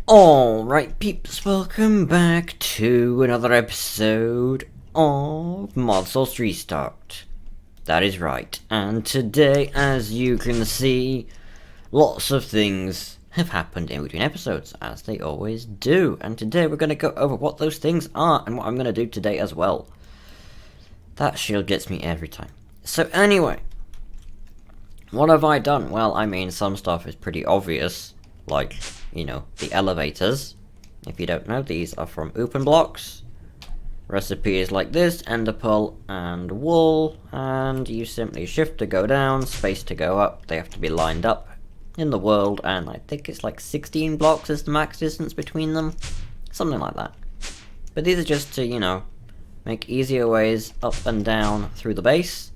Alright peeps, welcome back to another episode of Modsauce Restocked. That is right, and today, as you can see, lots of things have happened in between episodes, as they always do. And today we're going to go over what those things are, and what I'm going to do today as well. That shield gets me every time. So anyway, what have I done? Well, I mean, some stuff is pretty obvious, like, you know, the elevators. If you don't know, these are from open blocks. Recipe is like this: ender pearl and wool, and you simply shift to go down, space to go up. They have to be lined up in the world, and I think it's like 16 blocks is the max distance between them. Something like that. But these are just to, you know, make easier ways up and down through the base.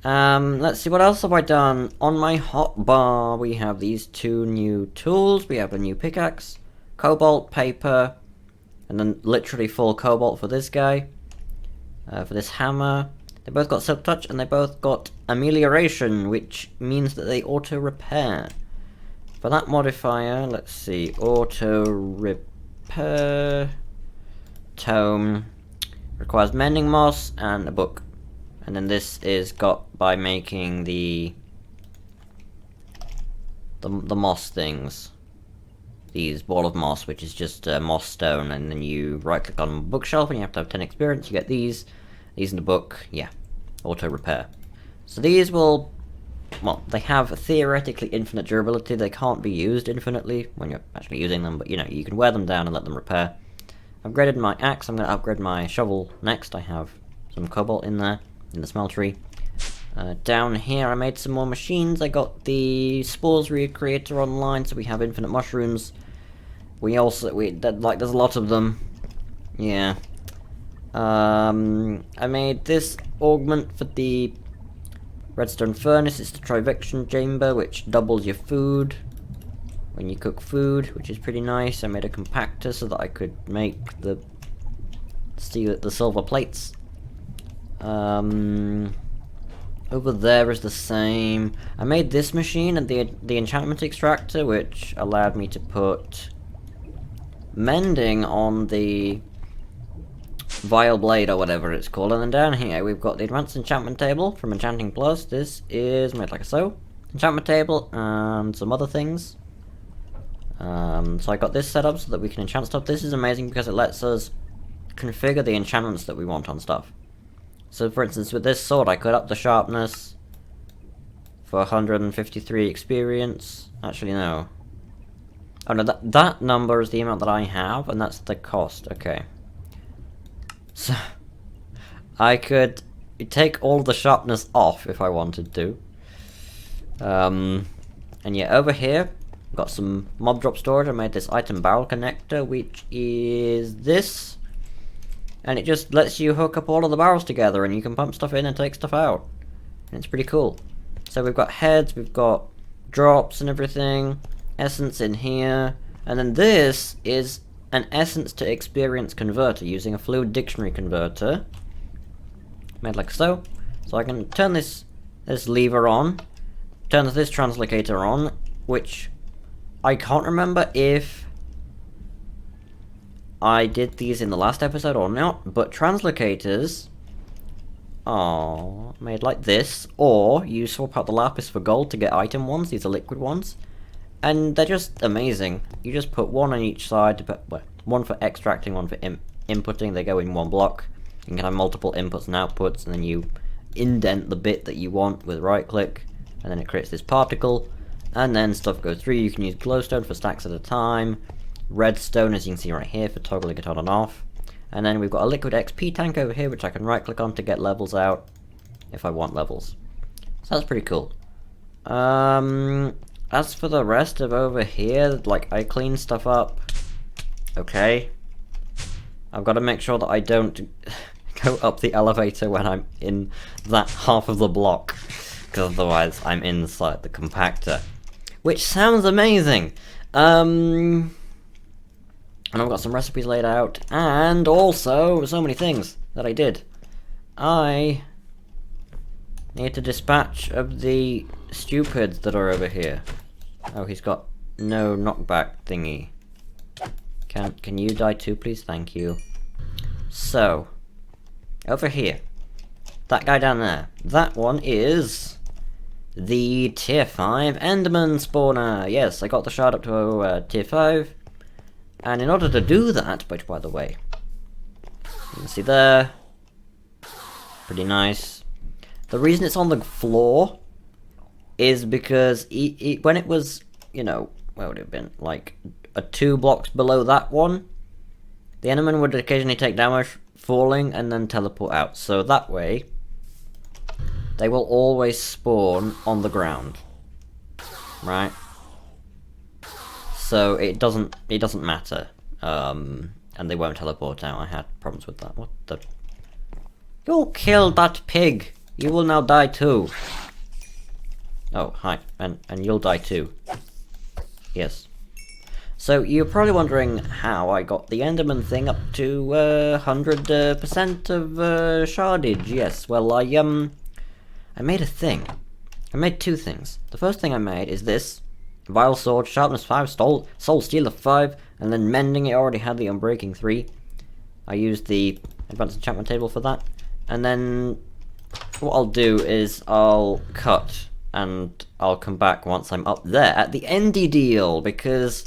Let's see, what else have I done? On my hotbar, we have these two new tools. We have a new pickaxe, cobalt, paper, and then literally full cobalt for this guy. For this hammer. They both got silk touch, and they both got amelioration, which means that they auto-repair. For that modifier, let's see, auto-repair, tome, requires mending moss, and a book. And then this is got by making the moss things. These ball of moss, which is just moss stone, and then you right click on bookshelf and you have to have 10 experience, you get these in the book, yeah, auto repair. So these will, well, they have theoretically infinite durability. They can't be used infinitely when you're actually using them, but you know, you can wear them down and let them repair. Upgraded my axe. I'm going to upgrade my shovel next. I have some cobalt in there, in the smeltery. Down here I made some more machines. I got the spores recreator online, so we have infinite mushrooms. Like, there's a lot of them. Yeah. I made this augment for the redstone furnace. It's the trivection chamber, which doubles your food when you cook food, which is pretty nice. I made a compactor so that I could make the silver plates. Over there is the same. I made this machine and the enchantment extractor, which allowed me to put mending on the vile blade or whatever it's called. And then down here we've got the advanced enchantment table from Enchanting Plus. This is made like so. Enchantment table and some other things. So I got this set up so that we can enchant stuff. This is amazing because it lets us configure the enchantments that we want on stuff. So, for instance, with this sword, I could up the sharpness for 153 experience. Actually, no. Oh, no, that number is the amount that I have, and that's the cost. Okay. So, I could take all the sharpness off if I wanted to. And yeah, over here, got some mob drop storage. I made this item barrel connector, which is this. And it just lets you hook up all of the barrels together, and you can pump stuff in and take stuff out. And it's pretty cool. So we've got heads, we've got drops and everything, essence in here, and then this is an essence to experience converter using a fluid dictionary converter. Made like so. So I can turn this lever on, turn this translocator on, which I can't remember if I did these in the last episode or not, but translocators are made like this, or you swap out the lapis for gold to get item ones. These are liquid ones, and they're just amazing. You just put one on each side, one for extracting, one for inputting. They go in one block. You can have multiple inputs and outputs, and then you indent the bit that you want with right click, and then it creates this particle, and then stuff goes through. You can use glowstone for stacks at a time. Redstone, as you can see right here, for toggling it on and off. And then we've got a liquid XP tank over here, which I can right click on to get levels out if I want levels. So that's pretty cool. As for the rest of over here, like, I clean stuff up. Okay. I've got to make sure that I don't go up the elevator when I'm in that half of the block, because otherwise I'm inside the compactor. Which sounds amazing! And I've got some recipes laid out, and also so many things that I did. I need to dispatch of the stupids that are over here. Oh, he's got no knockback thingy. Can you die too, please? Thank you. So, over here. That guy down there. That one is the tier 5 Enderman spawner. Yes, I got the shard up to tier 5. And in order to do that, which by the way, you can see there, pretty nice. The reason it's on the floor is because when it was, you know, where would it have been? Like 2 blocks below that one, the Enderman would occasionally take damage falling and then teleport out. So that way, they will always spawn on the ground, right? So it doesn't matter, and they won't teleport out. I had problems with that. What the? You killed that pig. You will now die too. Oh, hi, and you'll die too. Yes. So you're probably wondering how I got the Enderman thing up to 100% of shardage. Yes. Well, I made a thing. I made 2 things. The first thing I made is this. Vile Sword, Sharpness 5, Soul Stealer 5, and then Mending, it already had the Unbreaking 3. I used the Advanced Enchantment table for that. And then what I'll do is I'll cut, and I'll come back once I'm up there at the Endy Deal, because,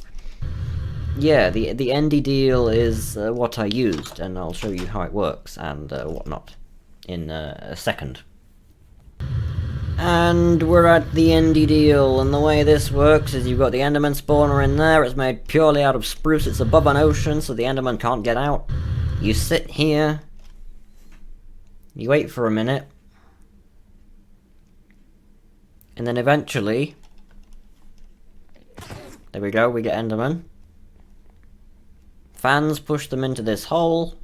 yeah, the Endy Deal is what I used, and I'll show you how it works and whatnot in a second. And we're at the Endy Deal, and the way this works is you've got the Enderman spawner in there. It's made purely out of spruce. It's above an ocean, so the Enderman can't get out. You sit here, you wait for a minute, and then eventually, there we go, we get Enderman. Fans push them into this hole,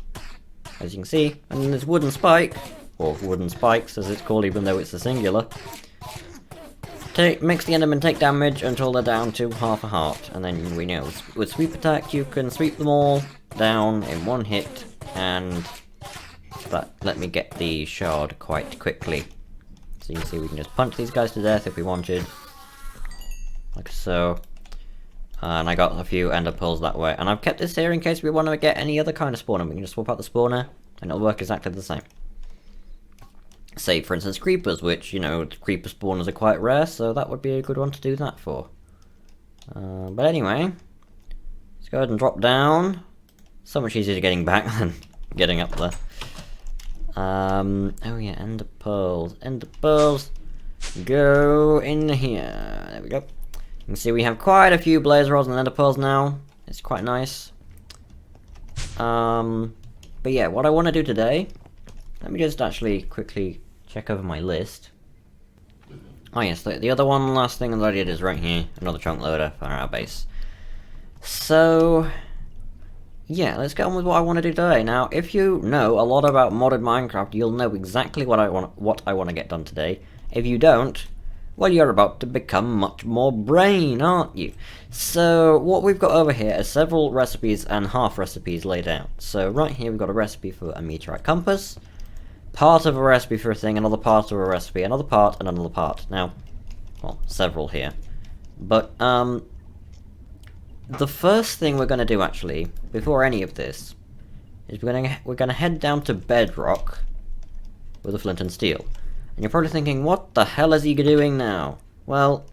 as you can see, and then this wooden spike, or wooden spikes as it's called even though it's a singular, makes the Enderman take damage until they're down to half a heart, and then we know with sweep attack you can sweep them all down in 1 hit, and that let me get the shard quite quickly. So you can see we can just punch these guys to death if we wanted, like so. And I got a few ender pearls that way, and I've kept this here in case we want to get any other kind of spawner. We can just swap out the spawner and it'll work exactly the same. Say, for instance, creepers, which, you know, creeper spawners are quite rare, so that would be a good one to do that for. But anyway, let's go ahead and drop down. So much easier getting back than getting up there. Oh yeah, ender pearls. Ender pearls, go in here. There we go. You can see we have quite a few blaze rods and ender pearls now. It's quite nice. But yeah, what I want to do today, let me just actually quickly check over my list. Oh yes, the other one last thing that I did is right here, another chunk loader for our base. So, yeah, let's get on with what I want to do today. Now, if you know a lot about modded Minecraft, you'll know exactly what I want to get done today. If you don't, well, you're about to become much more brain, aren't you? So, what we've got over here are several recipes and half recipes laid out. So, right here we've got a recipe for a meteorite compass, part of a recipe for a thing, another part of a recipe, another part, and another part. Now, well, several here. But, the first thing we're going to do, actually, before any of this, is we're going to head down to Bedrock with a flint and steel. And you're probably thinking, what the hell is he doing now? Well,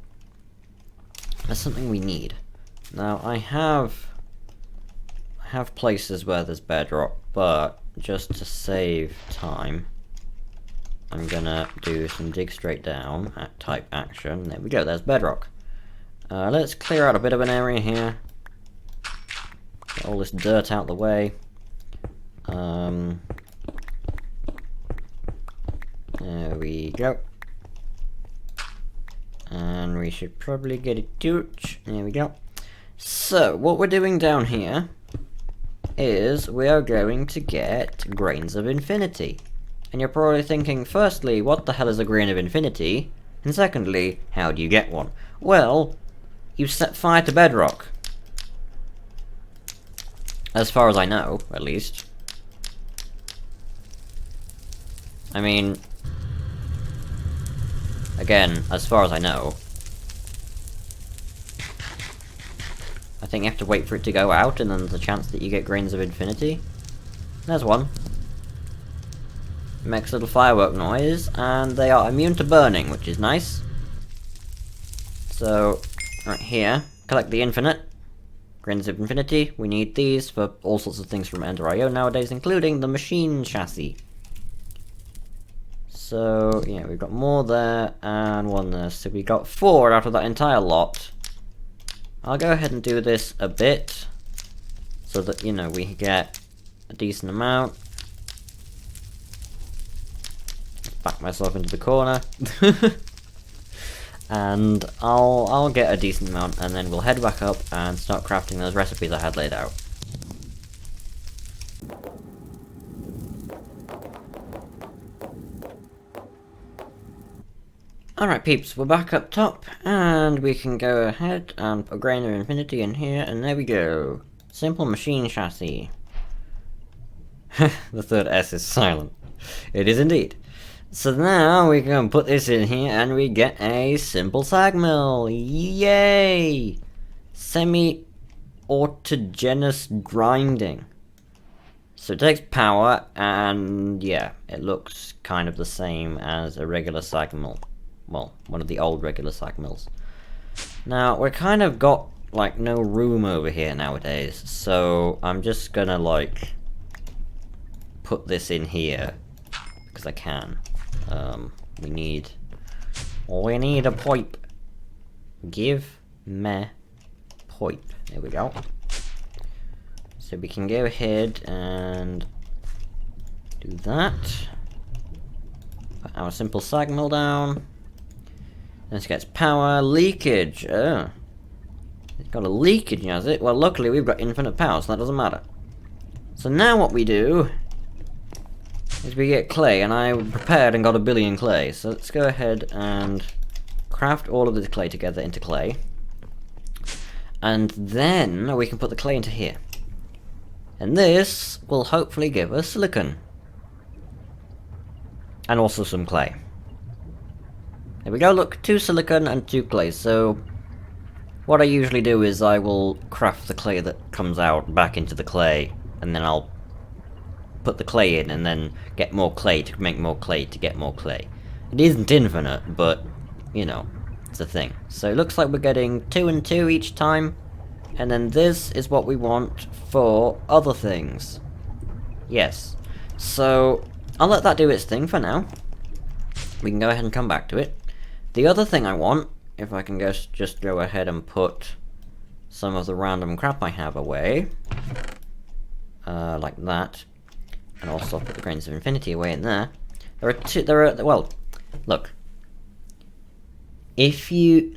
that's something we need. Now, I have places where there's bedrock, but just to save time, I'm gonna do some dig straight down at type action. There we go, there's bedrock. Let's clear out a bit of an area here. Get all this dirt out the way. There we go. And we should probably get a torch. There we go. So, what we're doing down here is we are going to get Grains of Infinity. And you're probably thinking, firstly, what the hell is a Grain of Infinity? And secondly, how do you get one? Well, you set fire to bedrock. As far as I know, at least. I mean, again, as far as I know. I think you have to wait for it to go out, and then there's a chance that you get Grains of Infinity. There's one. Makes a little firework noise, and they are immune to burning, which is nice. So, right here, collect the infinite. Grains of Infinity, we need these for all sorts of things from Ender.io nowadays, including the machine chassis. So, yeah, we've got more there, and one there, so we got 4 out of that entire lot. I'll go ahead and do this a bit, so that, you know, we get a decent amount. Back myself into the corner. And I'll get a decent amount, and then we'll head back up and start crafting those recipes I had laid out. Alright peeps, we're back up top, and we can go ahead and put Graner Infinity in here, and there we go. Simple machine chassis. The third S is silent. It is indeed. So now we can put this in here and we get a simple sag mill. Yay! Semi-autogenous grinding. So it takes power, and yeah, it looks kind of the same as a regular sag mill. Well, one of the old regular sag mills. Now, we're kind of got like no room over here nowadays, so I'm just gonna like put this in here because I can. We need a pipe. Give me pipe. There we go. So we can go ahead and do that. Put our simple sag mill down. This gets power leakage. Oh. It's got a leakage, has it? Well, luckily we've got infinite power, so that doesn't matter. So now what we do is we get clay, and I prepared and got 1 billion clay. So let's go ahead and craft all of this clay together into clay. And then we can put the clay into here. And this will hopefully give us silicon. And also some clay. There we go, look, 2 silicon and 2 clay. So what I usually do is I will craft the clay that comes out back into the clay, and then I'll put the clay in and then get more clay to make more clay to get more clay. It isn't infinite, but, you know, it's a thing. So it looks like we're getting 2 and 2 each time, and then this is what we want for other things. Yes. So I'll let that do its thing for now. We can go ahead and come back to it. The other thing I want, if I can just go ahead and put some of the random crap I have away, like that. And also put the Grains of Infinity away in there. Well, look. If you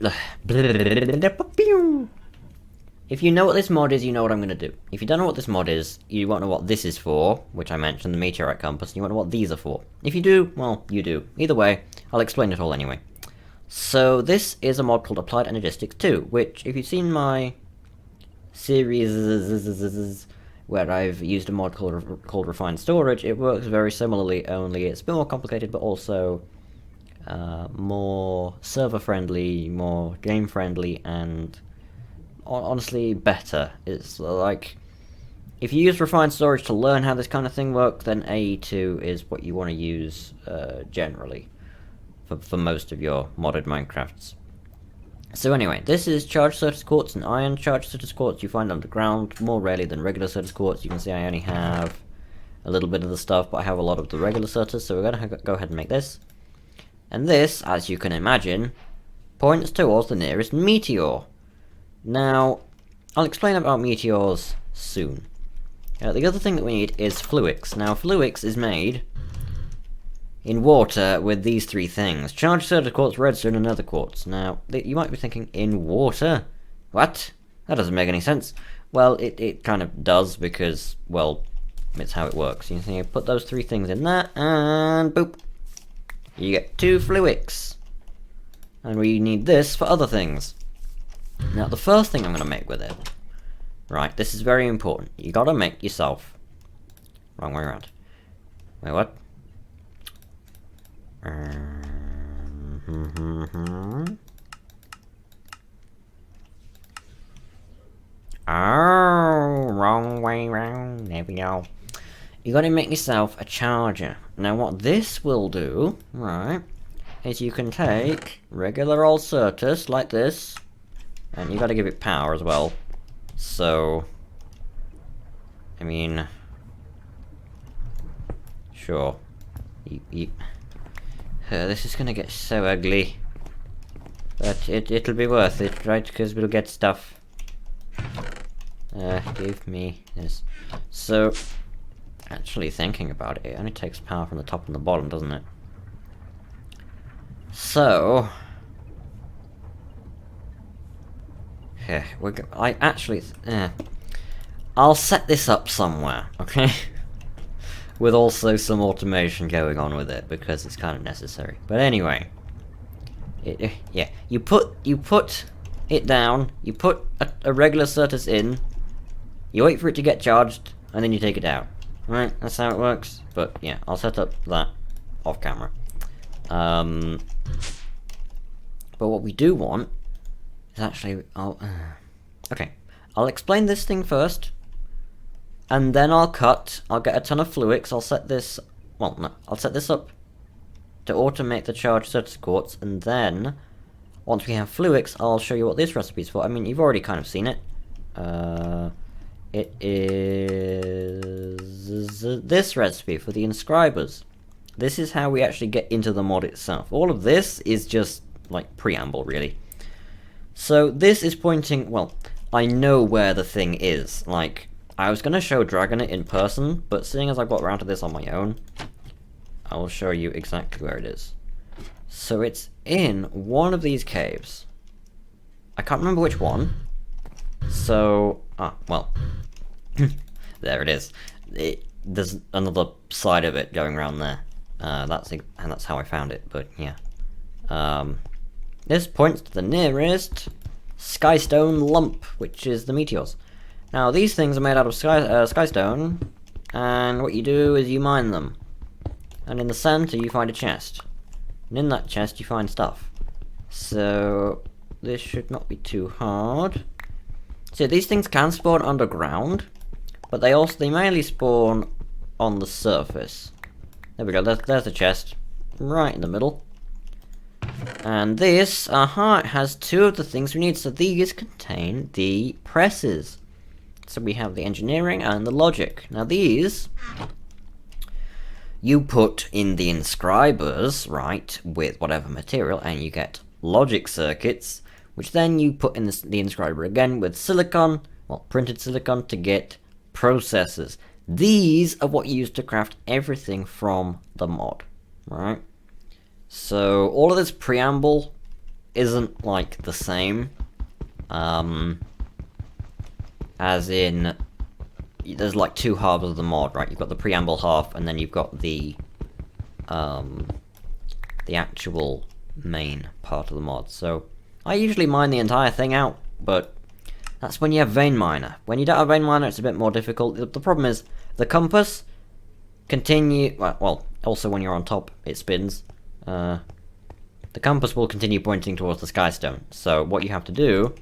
know what this mod is, you know what I'm going to do. If you don't know what this mod is, you won't know what this is for, which I mentioned, the meteorite compass, and you won't know what these are for. If you do, well, you do. Either way, I'll explain it all anyway. So this is a mod called Applied Energistics 2, which, if you've seen my series where I've used a mod called Refined Storage, it works very similarly, only it's a bit more complicated, but also more server-friendly, more game-friendly, and honestly better. It's like, if you use Refined Storage to learn how this kind of thing works, then AE2 is what you want to use generally for most of your modded Minecrafts. So anyway, this is charged Certus Quartz and iron. Charged Certus Quartz you find underground more rarely than regular Certus Quartz. You can see I only have a little bit of the stuff, but I have a lot of the regular Certus, so we're going to go ahead and make this. And this, as you can imagine, points towards the nearest meteor. Now, I'll explain about meteors soon. The other thing that we need is Fluix. Now, Fluix is made in water with these 3 things. Charged Certus Quartz, redstone, and nether quartz. Now, you might be thinking, in water? What? That doesn't make any sense. Well, it kind of does, because, well, it's how it works. You see, put those 3 things in there, and boop. You get 2 Fluix. And we need this for other things. Now, the first thing I'm going to make with it, right, this is very important. You got to make yourself... Wrong way around. Wait, what? Oh, wrong way round. There we go. You gotta make yourself a charger. Now what this will do, right, is you can take regular old Certus like this, and you gotta give it power as well. So, I mean, sure. This is gonna get so ugly. But it'll be worth it, right? Because we'll get stuff. Give me this. So, actually thinking about it, it only takes power from the top and the bottom, doesn't it? So, yeah, I'll set this up somewhere, okay? With also some automation going on with it, because it's kind of necessary. But anyway, yeah, you put it down, you put a regular Certus in, you wait for it to get charged, and then you take it out. Right, that's how it works. But yeah, I'll set up that off camera. But what we do want is actually, okay, I'll explain this thing first, and then I'll get a ton of fluics, I'll set this, well, no, I'll set this up to automate the charge Certus quartz, and then, once we have fluics, I'll show you what this recipe is for. I mean, you've already kind of seen it. It is this recipe for the inscribers. This is how we actually get into the mod itself. All of this is just, like, preamble, really. So, this is pointing, well, I know where the thing is. Like, I was going to show Dragon it in person, but seeing as I got around to this on my own, I will show you exactly where it is. So, it's in one of these caves. I can't remember which one. So, well, there it is. There's another side of it going around there. That's how I found it, but yeah. This points to the nearest skystone lump, which is the meteors. Now, these things are made out of skystone, and what you do is you mine them. And in the center, you find a chest. And in that chest, you find stuff. So, this should not be too hard. So these things can spawn underground, but they mainly spawn on the surface. There we go, there's the chest, right in the middle. And this, it has two of the things we need, so these contain the presses. So we have the engineering and the logic. Now these, you put in the inscribers, right, with whatever material, and you get logic circuits, which then you put in the inscriber again with silicon, well, printed silicon, to get processors. These are what you use to craft everything from the mod, right? So, all of this preamble isn't, like, the same. As in, there's, like, two halves of the mod, right? You've got the preamble half, and then you've got the actual main part of the mod. So, I usually mine the entire thing out, but that's when you have vein miner. When you don't have vein miner, it's a bit more difficult. The problem is, the compass well, also when you're on top, it spins. The compass will continue pointing towards the skystone. So what you have to do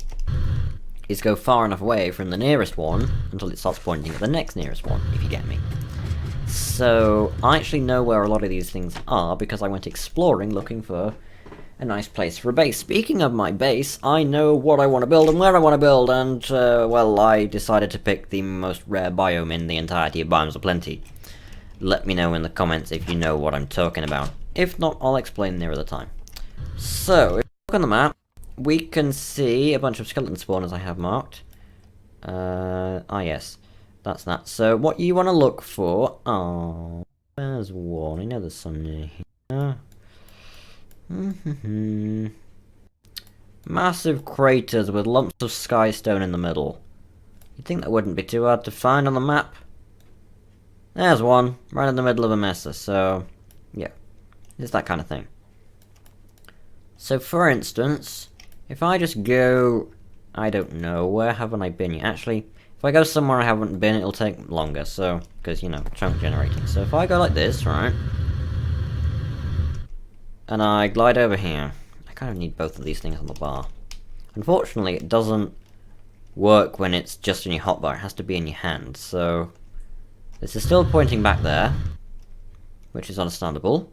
is go far enough away from the nearest one until it starts pointing at the next nearest one, if you get me. So I actually know where a lot of these things are because I went exploring looking for a nice place for a base. Speaking of my base, I know what I want to build and where I want to build, and, well, I decided to pick the most rare biome in the entirety of Biomes of Plenty. Let me know in the comments if you know what I'm talking about. If not, I'll explain nearer the time. So, if you look on the map, we can see a bunch of skeleton spawners I have marked. Yes, that's that. So, what you want to look for... Oh, there's one. I know there's some near here. Massive craters with lumps of skystone in the middle. You'd think that wouldn't be too hard to find on the map. There's one, right in the middle of a mesa, so yeah. It's that kind of thing. So for instance, if I just go... I don't know, where haven't I been yet? Actually, if I go somewhere I haven't been, it'll take longer, so... Because, you know, chunk generating. So if I go like this, right? And I glide over here. I kind of need both of these things on the bar. Unfortunately, it doesn't work when it's just in your hotbar. It has to be in your hand. So this is still pointing back there, which is understandable.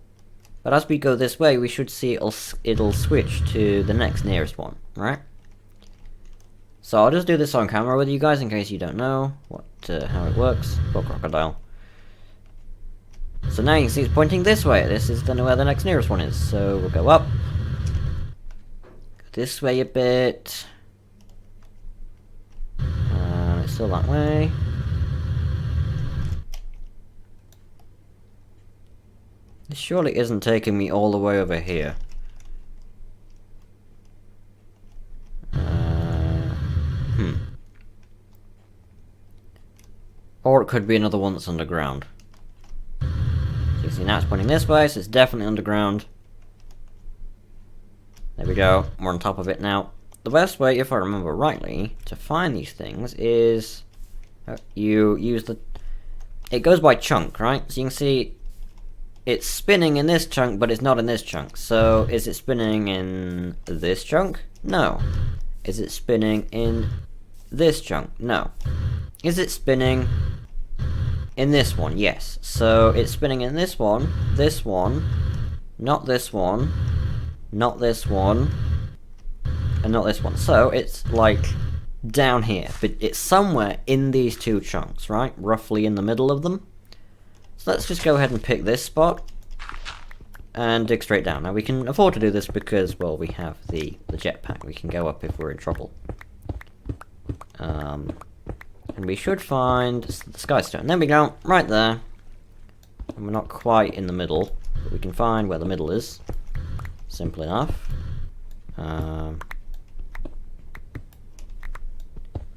But as we go this way, we should see it'll switch to the next nearest one, right? So I'll just do this on camera with you guys in case you don't know how it works. Poor crocodile. So now you can see it's pointing this way. This is then where the next nearest one is. So we'll go up. Go this way a bit. It's still that way. This surely isn't taking me all the way over here. Or it could be another one that's underground. So you see now it's pointing this way, so it's definitely underground. There we go, we're on top of it now. The best way, if I remember rightly, to find these things is you use the... It goes by chunk, right? So you can see it's spinning in this chunk, but it's not in this chunk. So is it spinning in this chunk? No. Is it spinning in this chunk? No. Is it spinning in this one? Yes. So it's spinning in this one, not this one, not this one, and not this one. So it's like down here, but it's somewhere in these two chunks, right? Roughly in the middle of them. So let's just go ahead and pick this spot and dig straight down. Now we can afford to do this because, well, we have the jetpack. We can go up if we're in trouble. And we should find the skystone. There we go, right there. And we're not quite in the middle, but we can find where the middle is. Simple enough.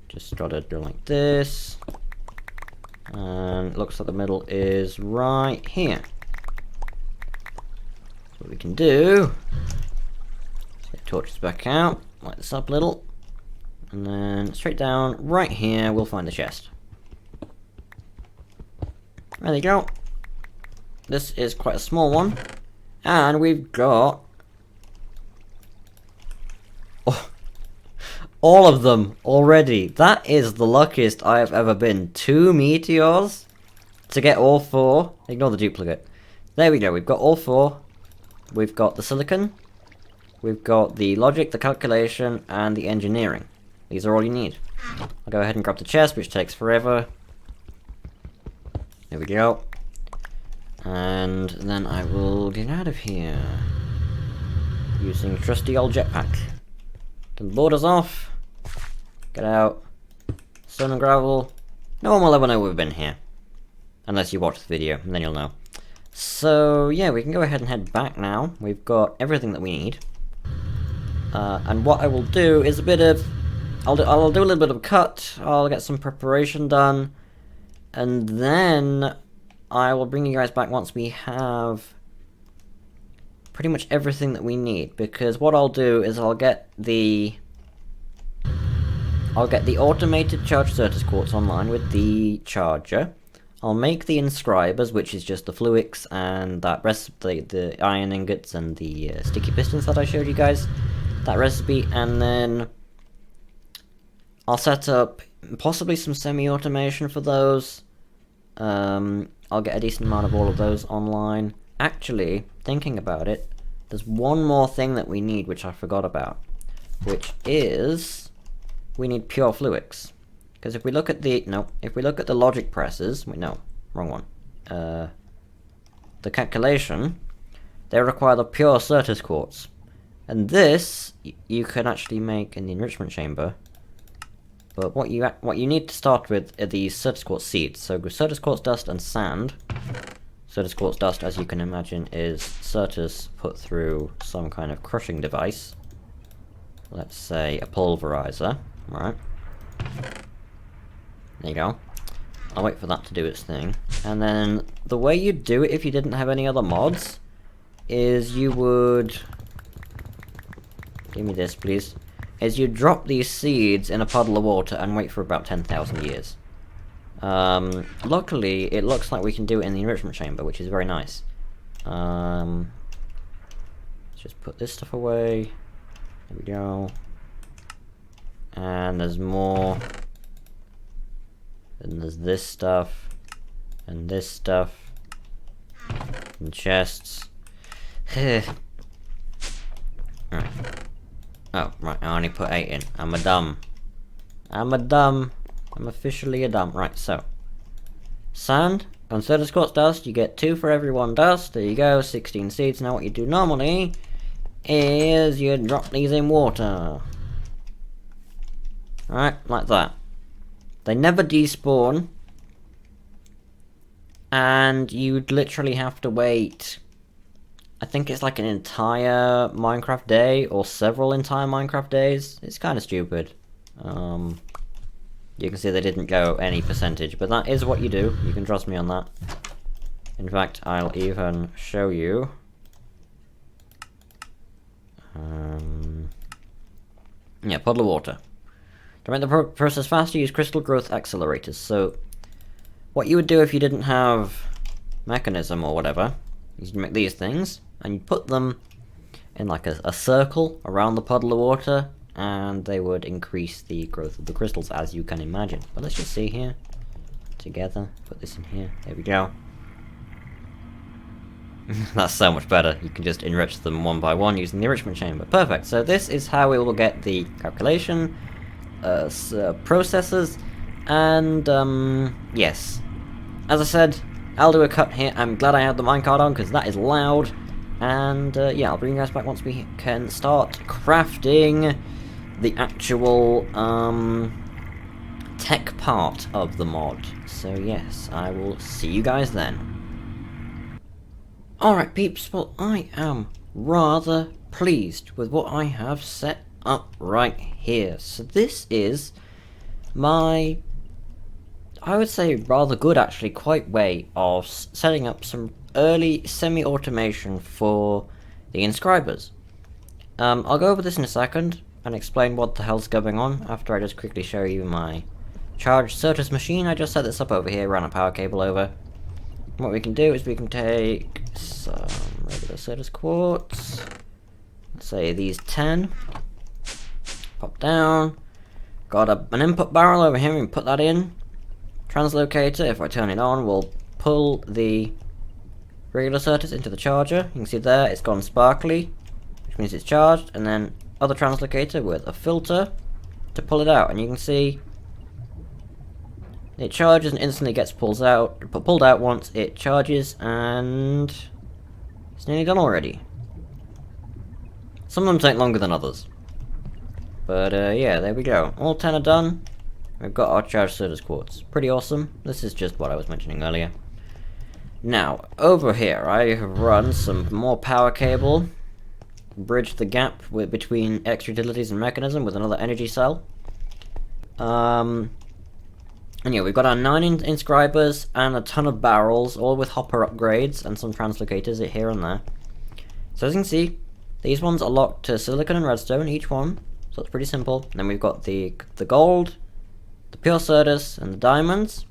Just try to drill like this. And it looks like the middle is right here. So what we can do, get torches back out, light this up a little, and then straight down right here we'll find the chest. There you go. This is quite a small one, and we've got all of them already. That is the luckiest I have ever been. 2 meteors to get all 4. Ignore the duplicate. There we go, we've got all 4. We've got the silicon, we've got the logic, the calculation, and the engineering. These are all you need. I'll go ahead and grab the chest, which takes forever. There we go. And then I will get out of here using trusty old jetpack. The borders off. Get out. Stone and gravel. No one will ever know we've been here. Unless you watch the video, and then you'll know. So, yeah, we can go ahead and head back now. We've got everything that we need. And what I will do is a bit of... I'll do a little bit of a cut. I'll get some preparation done. And then I will bring you guys back once we have pretty much everything that we need, because what I'll do is I'll get the automated charge Certus quartz online with the charger. I'll make the inscribers, which is just the fluix and that the iron ingots and the sticky pistons that I showed you guys, that recipe, and then I'll set up possibly some semi-automation for those. I'll get a decent amount of all of those online. Actually, thinking about it, there's one more thing that we need which I forgot about, which is we need pure fluix. Because if we look at the logic presses, wait, no, wrong one. The calculation, they require the pure Certus quartz, and this you can actually make in the enrichment chamber. But what you need to start with are these Certus quartz seeds. So Certus quartz dust and sand. Certus quartz dust, as you can imagine, is Certus put through some kind of crushing device. Let's say a pulverizer, right? There you go. I'll wait for that to do its thing. And then the way you'd do it if you didn't have any other mods is you would... Give me this, please. Is you drop these seeds in a puddle of water and wait for about 10,000 years. Luckily, it looks like we can do it in the enrichment chamber, which is very nice. Let's just put this stuff away. There we go. And there's more. And there's this stuff. And this stuff. And chests. Right. Oh, right, I only put 8 in. I'm a dumb. I'm officially a dumb. Right, so. Sand. On Certus Quartz dust, you get 2 for every 1 dust. There you go, 16 seeds. Now what you do normally is you drop these in water. Alright, like that. They never despawn. And you'd literally have to wait, I think it's like an entire Minecraft day, or several entire Minecraft days. It's kind of stupid. You can see they didn't go any percentage, but that is what you do. You can trust me on that. In fact, I'll even show you. Yeah, puddle of water. To make the process faster, use crystal growth accelerators. So, what you would do if you didn't have mechanism or whatever, is you make these things, and you put them in like a circle around the puddle of water, and they would increase the growth of the crystals, as you can imagine. But let's just see here, together, put this in here, there we go. That's so much better. You can just enrich them one by one using the enrichment chamber. Perfect. So this is how we will get the calculation processes, and yes, as I said, I'll do a cut here. I'm glad I had the minecart on because that is loud, and yeah, I'll bring you guys back once we can start crafting the actual tech part of the mod. So yes, I will see you guys then. Alright peeps, well I am rather pleased with what I have set up right here. So this is my, I would say rather good actually, quite way of setting up some early semi-automation for the inscribers. I'll go over this in a second and explain what the hell's going on after I just quickly show you my charged Certus machine. I just set this up over here, ran a power cable over. What we can do is we can take some regular Certus quartz, let's say these 10, pop down, got an input barrel over here, and put that in. Translocator, if I turn it on, will pull the regular Certus into the charger. You can see there, it's gone sparkly, which means it's charged, and then other translocator with a filter to pull it out, and you can see it charges and instantly gets pulled out once it charges, and it's nearly done already. Some of them take longer than others. But yeah, there we go. All 10 are done. We've got our charged Certus quartz. Pretty awesome. This is just what I was mentioning earlier. Now, over here, I have run some more power cable. Bridge the gap between extra utilities and mechanism with another energy cell. And yeah, we've got our 9 inscribers and a ton of barrels, all with hopper upgrades and some translocators here and there. So as you can see, these ones are locked to silicon and redstone, each one. So it's pretty simple. And then we've got the gold, the pure Certus, and the diamonds.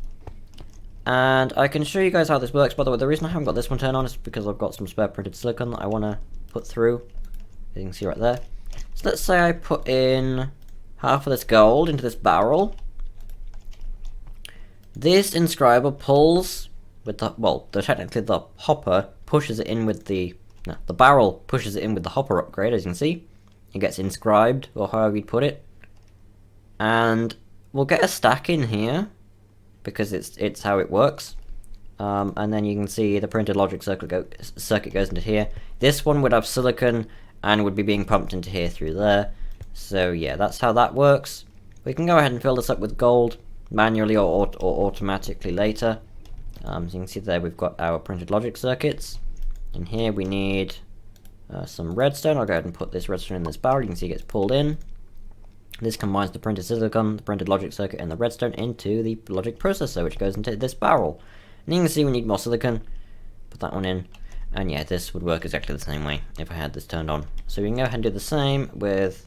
And I can show you guys how this works. By the way, the reason I haven't got this one turned on is because I've got some spare printed silicon that I want to put through. As you can see right there. So let's say I put in half of this gold into this barrel. This inscriber pulls with the, well, technically the hopper pushes it in with the barrel pushes it in with the hopper upgrade, as you can see. It gets inscribed, or however you'd put it. And we'll get a stack in here, because it's how it works. And then you can see the printed logic circuit goes into here. This one would have silicon and would be being pumped into here through there. So yeah, that's how that works. We can go ahead and fill this up with gold, manually or automatically later. So you can see there we've got our printed logic circuits. In here we need some redstone. I'll go ahead and put this redstone in this barrel. You can see it gets pulled in. This combines the printed silicon, the printed logic circuit, and the redstone into the logic processor, which goes into this barrel. And you can see we need more silicon. Put that one in. And yeah, this would work exactly the same way if I had this turned on. So we can go ahead and do the same with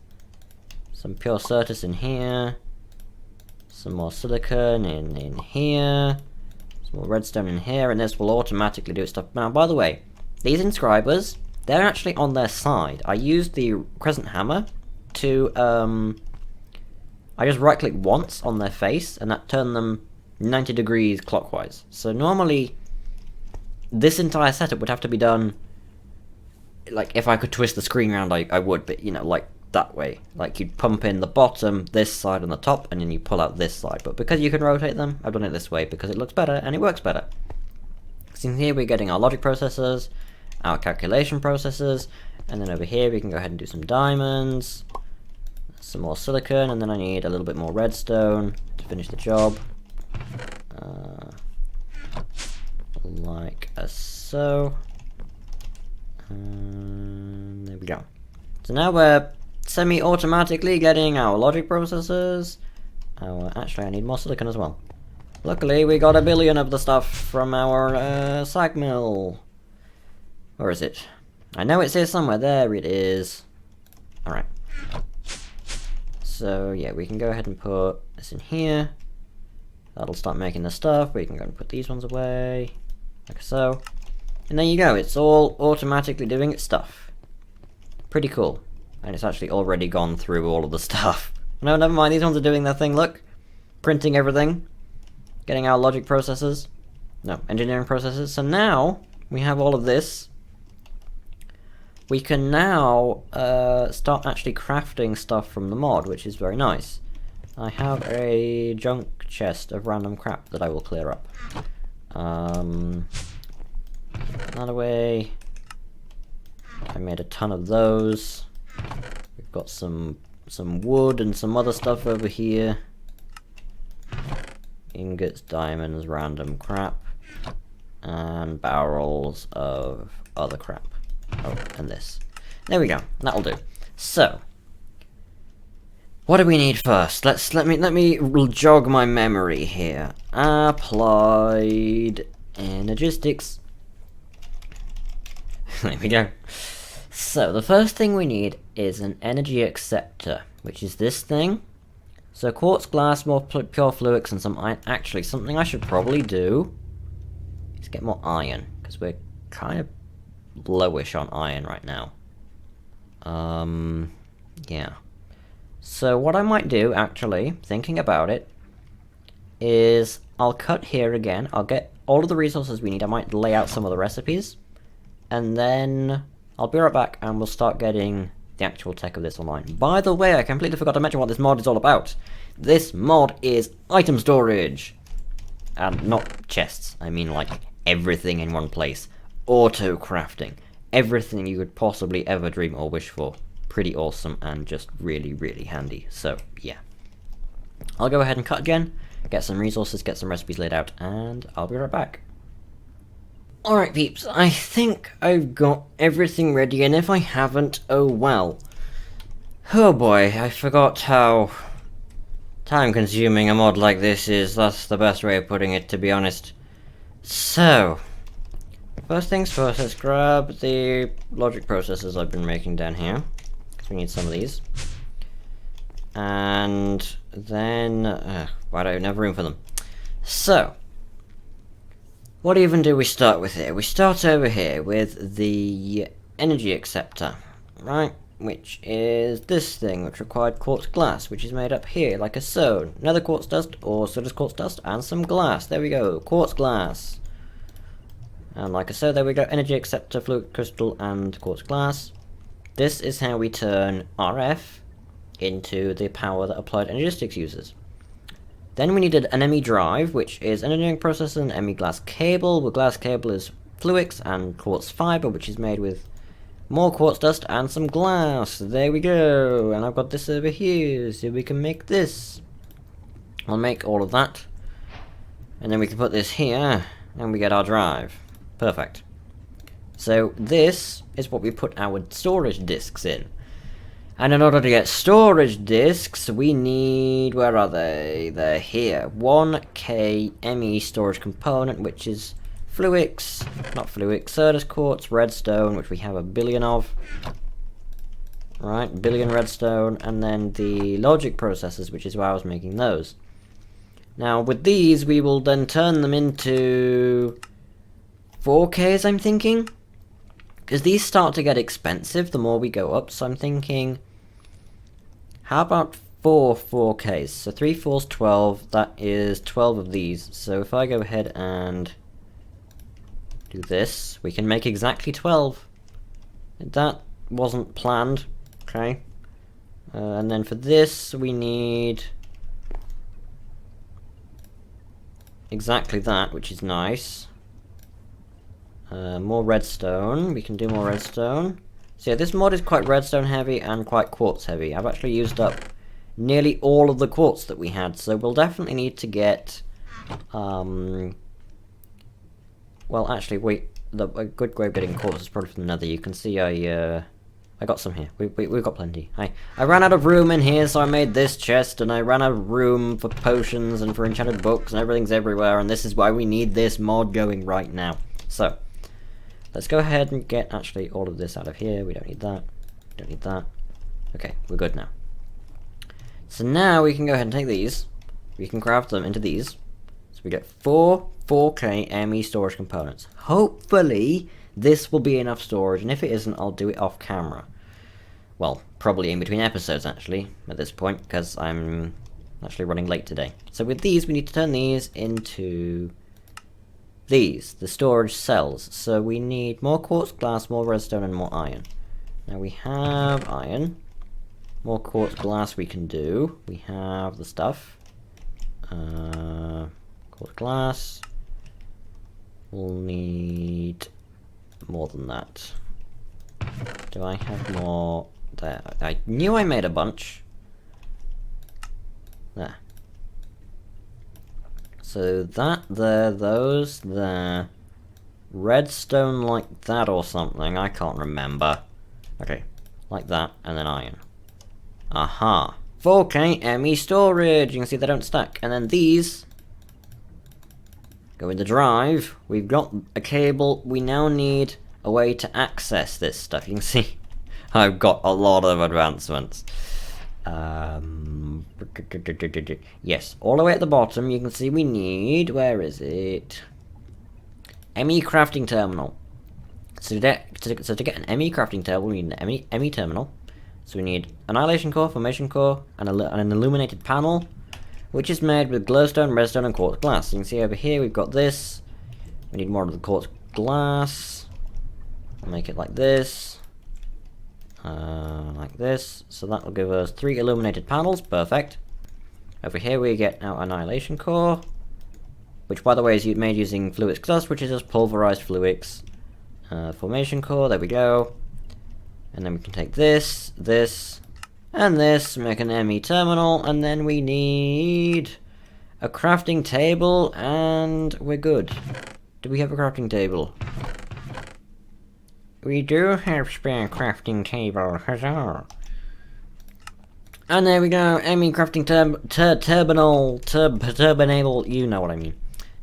some pure Certus in here. Some more silicon in here. Some more redstone in here. And this will automatically do its stuff. Now, by the way, these inscribers, they're actually on their side. I used the crescent hammer to, I just right click once on their face and that turned them 90 degrees clockwise. So normally this entire setup would have to be done, like if I could twist the screen around I would, but you know, like that way. Like you'd pump in the bottom, this side and the top, and then you pull out this side. But because you can rotate them, I've done it this way because it looks better and it works better. So in here we're getting our logic processors, our calculation processors, and then over here we can go ahead and do some diamonds, some more silicon, and then I need a little bit more redstone to finish the job. Like so. There we go. So now we're semi-automatically getting our logic processors. Actually, I need more silicon as well. Luckily, we got 1 billion of the stuff from our sag mill. Where is it? I know it's here somewhere. There it is. Alright. So, yeah, we can go ahead and put this in here. That'll start making the stuff. We can go and put these ones away. Like so. And there you go. It's all automatically doing its stuff. Pretty cool. And it's actually already gone through all of the stuff. No, never mind. These ones are doing their thing. Look. Printing everything. Getting our logic processors. No, engineering processors. So now, we have all of this. We can now start actually crafting stuff from the mod, which is very nice. I have a junk chest of random crap that I will clear up. That away. I made a ton of those. We've got some wood and some other stuff over here. Ingots, diamonds, random crap, and barrels of other crap. Oh, and this. There we go. That'll do. So, what do we need first? Let me jog my memory here. Applied Energistics. There we go. So the first thing we need is an energy acceptor, which is this thing. So quartz glass, more pure fluids, and some iron. Actually, something I should probably do is get more iron, because we're kind of lowish on iron right now. Yeah. So what I might do, actually, thinking about it, is I'll cut here again. I'll get all of the resources we need. I might lay out some of the recipes, and then I'll be right back and we'll start getting the actual tech of this online. By the way, I completely forgot to mention what this mod is all about. This mod is item storage. And not chests. I mean like everything in one place. Auto crafting. Everything you could possibly ever dream or wish for. Pretty awesome and just really, really handy. So, yeah. I'll go ahead and cut again, get some resources, get some recipes laid out, and I'll be right back. Alright peeps, I think I've got everything ready, and if I haven't, oh well. Oh boy, I forgot how time-consuming a mod like this is. That's the best way of putting it, to be honest. So, first things first, let's grab the logic processors I've been making down here, because we need some of these. And then, why don't I have room for them? So, what even do we start with here? We start over here with the energy acceptor, right? Which is this thing, which required quartz glass, which is made up here, like a so. Another quartz dust, or so does quartz dust, and some glass. There we go, quartz glass. And like I said, there we go, energy acceptor, fluid crystal, and quartz glass. This is how we turn RF into the power that Applied Energistics uses. Then we needed an ME drive, which is engineering processor, and ME glass cable. The glass cable is fluix and quartz fiber, which is made with more quartz dust and some glass. There we go. And I've got this over here, so we can make this. I'll make all of that. And then we can put this here, and we get our drive. Perfect. So this is what we put our storage disks in. And in order to get storage disks, we need, where are they? They're here. 1K ME storage component, which is fluix, not fluix, Certus quartz, redstone, which we have 1 billion of. Right, 1 billion redstone, and then the logic processors, which is why I was making those. Now, with these, we will then turn them into 4Ks, I'm thinking. Because these start to get expensive the more we go up, so I'm thinking, how about 4 4Ks. So 3 4's 12, that is 12 of these. So if I go ahead and do this, we can make exactly 12. That wasn't planned, okay? And then for this, we need exactly that, which is nice. More redstone, we can do more redstone. So yeah, this mod is quite redstone heavy and quite quartz heavy. I've actually used up nearly all of the quartz that we had, so we'll definitely need to get, well actually, wait, a good way of getting quartz is probably from the nether. You can see I got some here. We've got plenty. I ran out of room in here, so I made this chest, and I ran out of room for potions and for enchanted books, and everything's everywhere, and this is why we need this mod going right now. So, let's go ahead and get actually all of this out of here. We don't need that. Don't need that. Okay, we're good now. So now we can go ahead and take these. We can craft them into these. So we get 4 4K ME storage components. Hopefully, this will be enough storage, and if it isn't, I'll do it off camera. Well, probably in between episodes, actually, at this point, because I'm actually running late today. So with these, we need to turn these into these, the storage cells. So we need more quartz glass, more redstone, and more iron. Now we have iron. More quartz glass we can do. We have the stuff. Quartz glass. We'll need more than that. Do I have more there? I knew I made a bunch. There. So that there, those there. Redstone like that or something, I can't remember. Okay, like that, and then iron. Aha. 4K ME storage! You can see they don't stack. And then these go in the drive. We've got a cable. We now need a way to access this stuff. You can see I've got a lot of advancements. Yes, all the way at the bottom you can see we need, where is it? ME crafting terminal. So to get an ME crafting terminal, we need an ME terminal. So we need annihilation core, formation core, and an illuminated panel, which is made with glowstone, redstone, and quartz glass. You can see over here we've got this. We need more of the quartz glass. I'll make it like this. Like this. So that will give us 3 illuminated panels. Perfect. Over here we get our annihilation core, which by the way is made using Fluix dust, which is just pulverized Fluix. Formation core, there we go. And then we can take this, this, and this, make an ME terminal, and then we need a crafting table, and we're good. Do we have a crafting table? We do have spare crafting table, huzzah! And there we go, ME crafting turbinable, you know what I mean.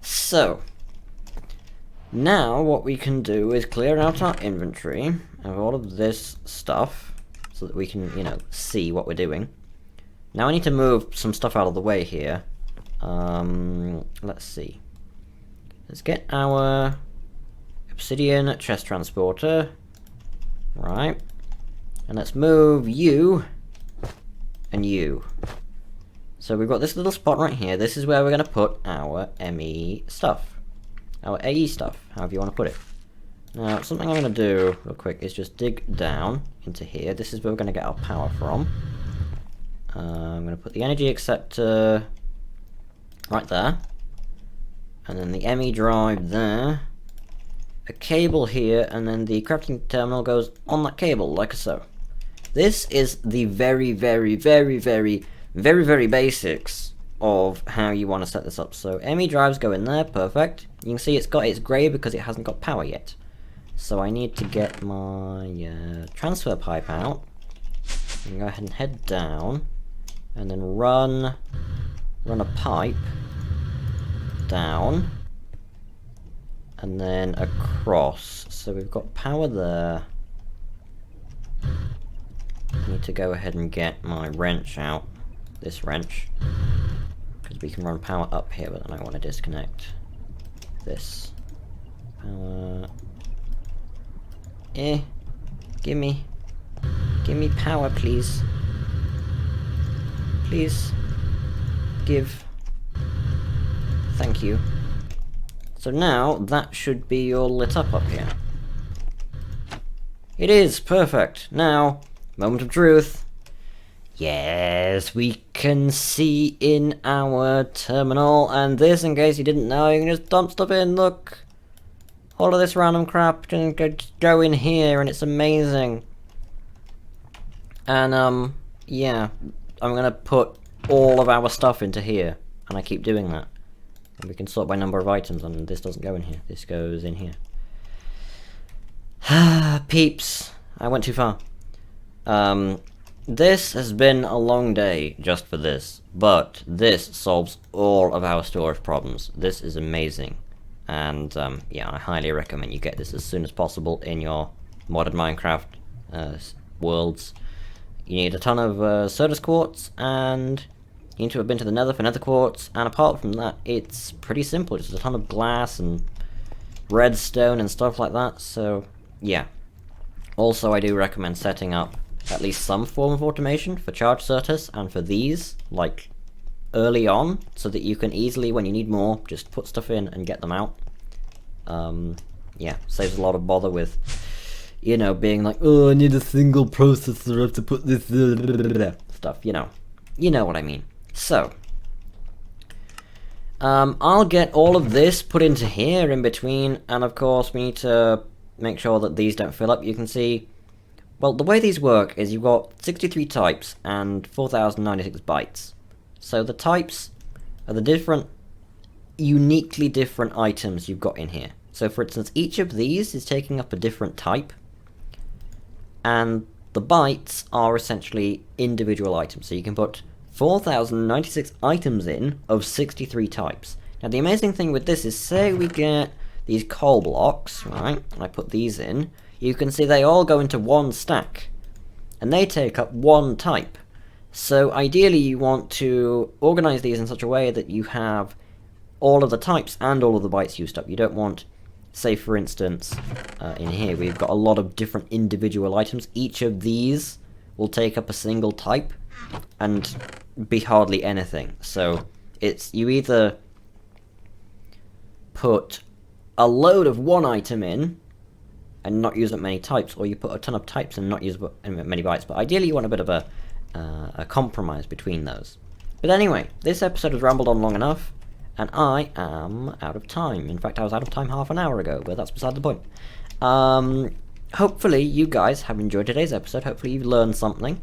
So, now what we can do is clear out our inventory of all of this stuff, so that we can, you know, see what we're doing. Now I need to move some stuff out of the way here. Let's see. Let's get our obsidian chest transporter. Right. And let's move you and you. So we've got this little spot right here. This is where we're going to put our ME stuff. Our AE stuff, however you want to put it. Now, something I'm going to do real quick is just dig down into here. This is where we're going to get our power from. I'm going to put the energy acceptor right there. And then the ME drive there. A cable here, and then the crafting terminal goes on that cable, like so. This is the very basics of how you want to set this up. So ME drives go in there, perfect. You can see it's grey because it hasn't got power yet. So I need to get my transfer pipe out. And go ahead and head down, and then run a pipe down, and then across. So we've got power there. I need to go ahead and get my wrench out, this wrench, because we can run power up here, but then I want to disconnect this. Power. Give me power, please. Please give. Thank you. So now that should be all lit up here. It is perfect. Now, moment of truth. Yes, we can see in our terminal, and this, in case you didn't know, you can just dump stuff in. Look, all of this random crap can go in here, and it's amazing. And yeah, I'm gonna put all of our stuff into here, and I keep doing that. And we can sort by number of items, and this doesn't go in here. This goes in here. Peeps, I went too far. This has been a long day just for this, but this solves all of our storage problems. This is amazing, and yeah, I highly recommend you get this as soon as possible in your modded Minecraft worlds. You need a ton of Certus quartz, and you need to have been to the Nether for Nether quartz, and apart from that, it's pretty simple. Just a ton of glass and redstone and stuff like that, so yeah. Also, I do recommend setting up at least some form of automation for charge Certus and for these, like, early on, so that you can easily, when you need more, just put stuff in and get them out. Yeah, saves a lot of bother with, you know, being like, oh, I need a single processor, I have to put this stuff, you know. You know what I mean. So, I'll get all of this put into here in between, and of course we need to make sure that these don't fill up. You can see, well, the way these work is you've got 63 types and 4096 bytes. So the types are the different, uniquely different items you've got in here. So for instance, each of these is taking up a different type, and the bytes are essentially individual items. So you can put 4096 items in of 63 types. Now the amazing thing with this is, say we get these coal blocks, right, and I put these in, you can see they all go into one stack, and they take up one type. So ideally you want to organize these in such a way that you have all of the types and all of the bytes used up. You don't want, say for instance, in here we've got a lot of different individual items. Each of these will take up a single type and be hardly anything. So it's, you either put a load of one item in and not use up many types, or you put a ton of types and not use many bytes. But ideally you want a bit of a compromise between those. But anyway, this episode has rambled on long enough, and I am out of time. In fact, I was out of time half an hour ago, but that's beside the point. Hopefully you guys have enjoyed today's episode. Hopefully you've learned something.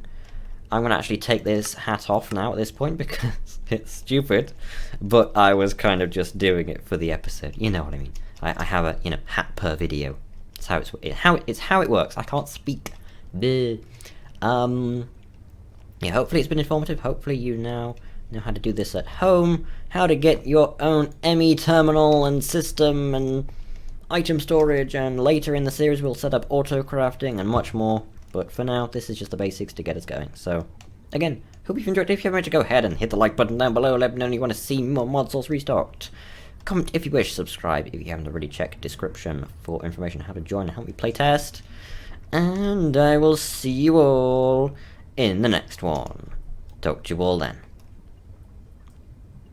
I'm going to actually take this hat off now at this point because it's stupid, but I was kind of just doing it for the episode. You know what I mean. I have a, you know, hat per video. It's how it works. I can't speak. Yeah, hopefully it's been informative. Hopefully you now know how to do this at home, how to get your own ME terminal and system and item storage, and later in the series we'll set up auto-crafting and much more. But for now, this is just the basics to get us going. So, again, hope you've enjoyed it. If you haven't, go ahead and hit the like button down below. Let me know if you want to see more Modsauce Restocked. Comment if you wish, subscribe if you haven't already. Check description for information on how to join and help me playtest. And I will see you all in the next one. Talk to you all then.